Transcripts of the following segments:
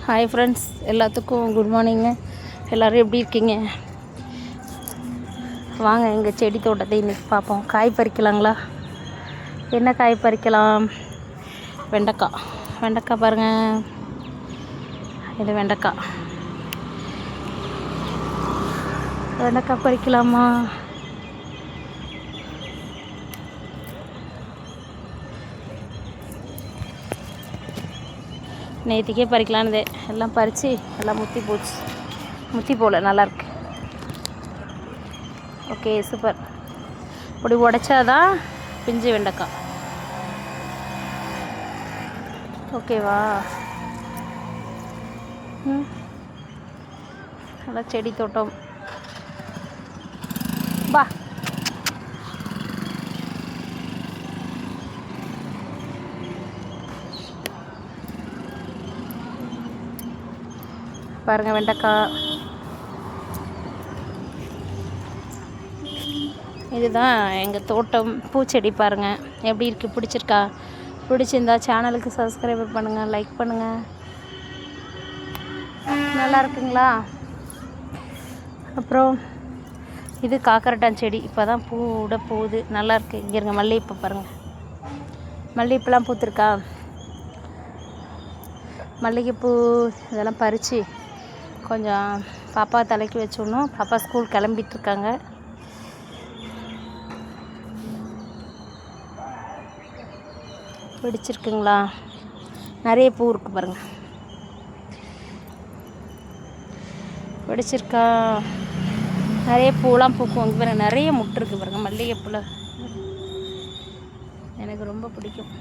Hi friends, எல்லாத்துக்கும் good மார்னிங்க. எல்லோரும் எப்படி இருக்கீங்க? வாங்க எங்கள் செடி தோட்டத்தை இன்றைக்கி பார்ப்போம். காய் பறிக்கலாங்களா? என்ன காய் பறிக்கலாம்? வெண்டைக்காய் பாருங்கள். இது வெண்டைக்காய் பறிக்கலாமா? நேற்றுக்கே பறிக்கலான்னு எல்லாம் பறித்து எல்லாம் முத்தி போல நல்லாயிருக்கு. Okay, super. இப்படி உடைச்சாதான் பிஞ்சு வெண்டைக்காய். ஓகேவா? நல்லா செடி தோட்டம். பா பாருங்கள், வெண்டைக்காய். இதுதான் எங்கள் தோட்டம். பூச்செடி பாருங்கள் எப்படி இருக்குது, பிடிச்சிருக்கா? பிடிச்சிருந்தா சேனலுக்கு சப்ஸ்கிரைபர் பண்ணுங்கள், லைக் பண்ணுங்கள். நல்லா இருக்குங்களா? அப்புறம் இது காக்கரட்டான் செடி. இப்போ தான் பூ விட போகுது, நல்லாயிருக்கு. இங்கே இருங்க, மல்லிகைப்பூ பாருங்கள். மல்லிகைப்பூலாம் பூத்துருக்கா? மல்லிகைப்பூ இதெல்லாம் பறித்து கொஞ்சம் பாப்பா தலைக்கு வச்சுடணும். பாப்பா ஸ்கூல் கிளம்பிட்டுருக்காங்க. பிடிச்சிருக்குங்களா? நிறைய பூ இருக்குது பாருங்கள். பிடிச்சிருக்கா? நிறைய பூலாம் பூக்கும். இங்கே பாருங்கள், நிறைய முட்டு இருக்குது பாருங்கள் மல்லிகைப்பூவில். எனக்கு ரொம்ப பிடிக்கும்.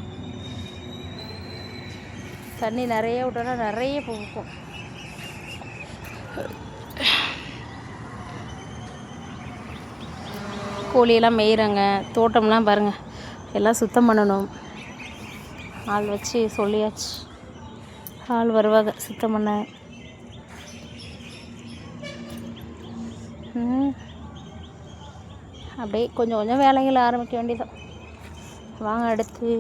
தண்ணி நிறைய விட்டோன்னா நிறைய பூ பூக்கும். கோழியெல்லாம் மேய்கிறாங்க. தோட்டம்லாம் பாருங்கள், எல்லாம் சுத்தம் பண்ணணும். ஆள் வச்சு சொல்லியாச்சு, ஆள் வருவாங்க சுத்தம் பண்ண. அப்படியே கொஞ்சம் கொஞ்சம் வேலைகளை ஆரம்பிக்க வேண்டியதான். வாங்க அடுத்து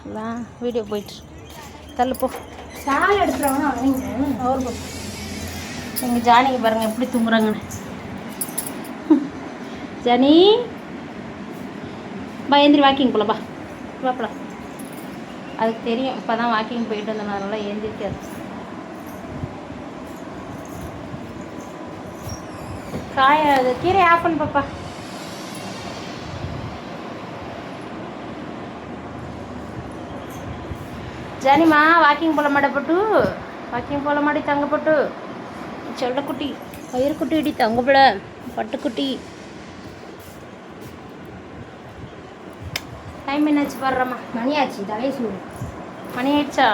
எல்லாம் வீடியோ போயிட்டு தள்ளுப்போ. எங்கள் ஜானிக்கு பாருங்கள் எப்படி தூங்குறாங்கன்னு. ஜானி பா, எந்திரி, வாக்கிங் போகலாம். வாப்பலாம். அதுக்கு தெரியும், இப்போ தான் வாக்கிங் போயிட்டு வந்தனால எழுந்திரிக்காது. அது கீரை ஆஃப் பண்ணு பாப்பா. ஜானிமா வாக்கிங் போல மாட்டப்பட்டு, வாக்கிங் போல மாடி தங்கப்பட்டு. செல்லக்குட்டி, வயிறுக்குட்டி, இடி தங்கப்பட பட்டுக்குட்டி. டைம் என்னாச்சு பாடுறம்மா? மணி ஆச்சு, தலையை சூடு. மணி ஆயிடுச்சா?